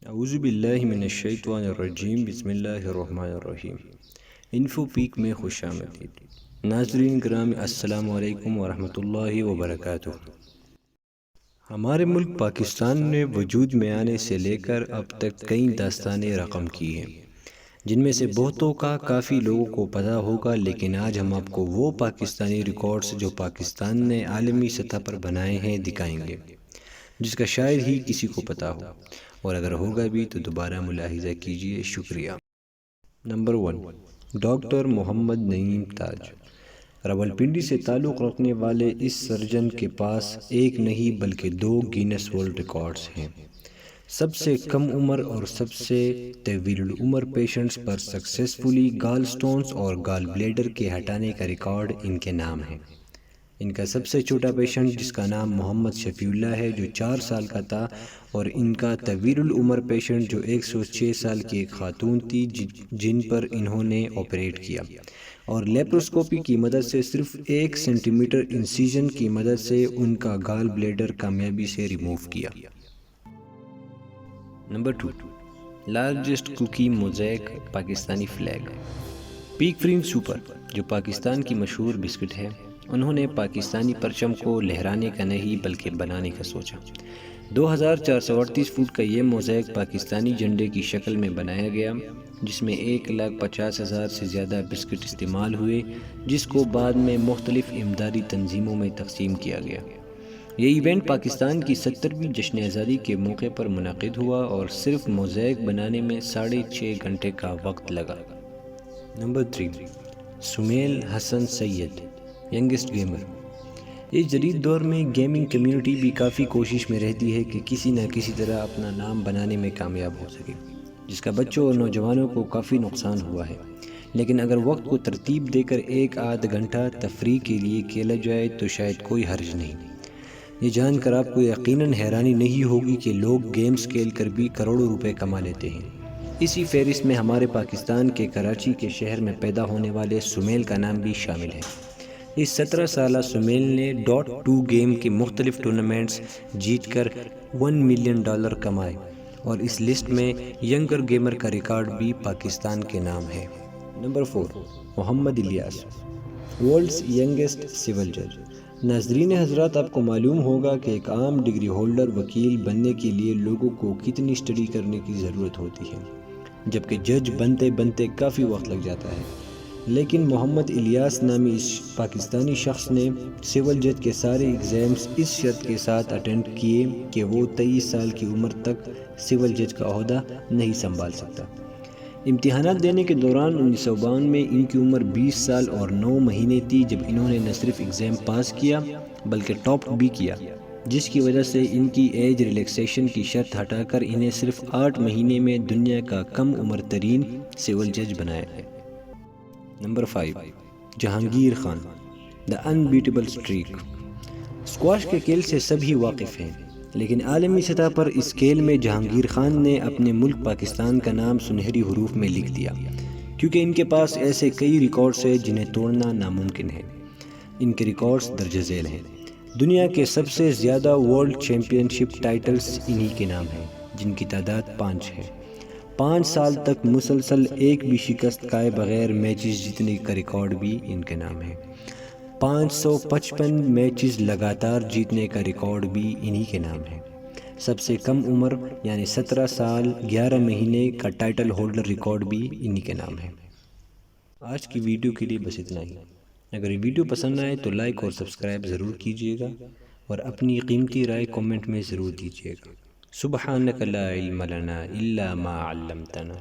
اعوذ باللہ من الشیطان الرجیم، بسم اللہ الرحمن الرحیم۔ انفو پیک میں خوش آمدید۔ ناظرین گرامی، السلام علیکم ورحمۃ اللہ وبرکاتہ۔ ہمارے ملک پاکستان نے وجود میں آنے سے لے کر اب تک کئی داستانیں رقم کی ہیں، جن میں سے بہتوں کا کافی لوگوں کو پتہ ہوگا، لیکن آج ہم آپ کو وہ پاکستانی ریکارڈز جو پاکستان نے عالمی سطح پر بنائے ہیں دکھائیں گے، جس کا شاید ہی کسی کو پتہ ہو، اور اگر ہوگا بھی تو دوبارہ ملاحظہ کیجئے۔ شکریہ۔ نمبر 1، ڈاکٹر محمد نعیم تاج۔ راولپنڈی سے تعلق رکھنے والے اس سرجن کے پاس ایک نہیں بلکہ 2 گینس ورلڈ ریکارڈز ہیں۔ سب سے کم عمر اور سب سے طویل العمر پیشنٹس پر سکسیسفلی گال سٹونز اور گال بلیڈر کے ہٹانے کا ریکارڈ ان کے نام ہے۔ ان کا سب سے چھوٹا پیشنٹ، جس کا نام محمد شفیع اللہ ہے، جو 4 سال کا تھا، اور ان کا طویل العمر پیشنٹ جو 106 سال کی ایک خاتون تھی، جن پر انہوں نے آپریٹ کیا اور لیپروسکوپی کی مدد سے صرف 1 سینٹی میٹر انسیژن کی مدد سے ان کا گال بلیڈر کامیابی سے ریموو کیا۔ Number 2، largest cookie mosaic Pakistani flag. Pack frame super, جو پاکستان کی مشہور بسکٹ ہے، انہوں نے پاکستانی پرچم کو لہرانے کا نہیں بلکہ بنانے کا سوچا۔ 2438 فٹ کا یہ موزیک پاکستانی جھنڈے کی شکل میں بنایا گیا، جس میں 1,50,000 سے زیادہ بسکٹ استعمال ہوئے، جس کو بعد میں مختلف امدادی تنظیموں میں تقسیم کیا گیا۔ یہ ایونٹ پاکستان کی 70ویں جشن آزادی کے موقع پر منعقد ہوا اور صرف موزیک بنانے میں 6.5 گھنٹے کا وقت لگا۔ نمبر 3، سمیل حسن سید، ینگسٹ گیمر۔ اس جدید دور میں گیمنگ کمیونٹی بھی کافی کوشش میں رہتی ہے کہ کسی نہ کسی طرح اپنا نام بنانے میں کامیاب ہو سکے، جس کا بچوں اور نوجوانوں کو کافی نقصان ہوا ہے۔ لیکن اگر وقت کو ترتیب دے کر 1 گھنٹہ تفریح کے لیے کھیلا جائے تو شاید کوئی حرج نہیں۔ یہ جان کر آپ کو یقیناً حیرانی نہیں ہوگی کہ لوگ گیمز کھیل کر بھی کروڑوں روپے کما لیتے ہیں۔ اسی فہرست میں ہمارے پاکستان کے کراچی کے شہر میں پیدا ہونے والے سمیل کا نام بھی شامل ہے۔ اس 17 سالہ سمیل نے .2 گیم کے مختلف ٹورنامنٹس جیت کر $1 ملین کمائے، اور اس لسٹ میں ینگر گیمر کا ریکارڈ بھی پاکستان کے نام ہے۔ نمبر 4، محمد الیاس، ورلڈز ینگسٹ سول جج۔ ناظرین حضرات، آپ کو معلوم ہوگا کہ ایک عام ڈگری ہولڈر وکیل بننے کے لیے لوگوں کو کتنی اسٹڈی کرنے کی ضرورت ہوتی ہے، جبکہ جج بنتے بنتے کافی وقت لگ جاتا ہے۔ لیکن محمد الیاس نامی اس پاکستانی شخص نے سول جج کے سارے ایگزامز اس شرط کے ساتھ اٹینڈ کیے کہ وہ 23 سال کی عمر تک سول جج کا عہدہ نہیں سنبھال سکتا۔ امتحانات دینے کے دوران 1952 میں ان کی عمر 20 سال اور 9 مہینے تھی جب انہوں نے نہ صرف ایگزام پاس کیا بلکہ ٹاپ بھی کیا، جس کی وجہ سے ان کی ایج ریلیکسیشن کی شرط ہٹا کر انہیں صرف 8 مہینے میں دنیا کا کم عمر ترین سول جج بنایا گیا۔ نمبر 5، جہانگیر خان، دی انبیٹیبل اسٹریک۔ اسکواش کے کھیل سے سبھی واقف ہیں، لیکن عالمی سطح پر اس کھیل میں جہانگیر خان نے اپنے ملک پاکستان کا نام سنہری حروف میں لکھ دیا، کیونکہ ان کے پاس ایسے کئی ریکارڈز ہیں جنہیں توڑنا ناممکن ہے۔ ان کے ریکارڈز درج ذیل ہیں۔ دنیا کے سب سے زیادہ ورلڈ چیمپئن شپ ٹائٹلز انہی کے نام ہیں، جن کی تعداد 5 ہے۔ 5 سال تک مسلسل ایک بھی شکست کھائے بغیر میچز جیتنے کا ریکارڈ بھی ان کے نام ہے۔ 555 میچز لگاتار جیتنے کا ریکارڈ بھی انہی کے نام ہے۔ سب سے کم عمر یعنی 17 سال 11 مہینے کا ٹائٹل ہولڈر ریکارڈ بھی انہی کے نام ہے۔ آج کی ویڈیو کے لیے بس اتنا ہی۔ اگر یہ ویڈیو پسند آئے تو لائک اور سبسکرائب ضرور کیجیے گا، اور اپنی قیمتی رائے کامنٹ میں ضرور دیجیے گا۔ سبحانک لا علم لنا الا ما علمتنا۔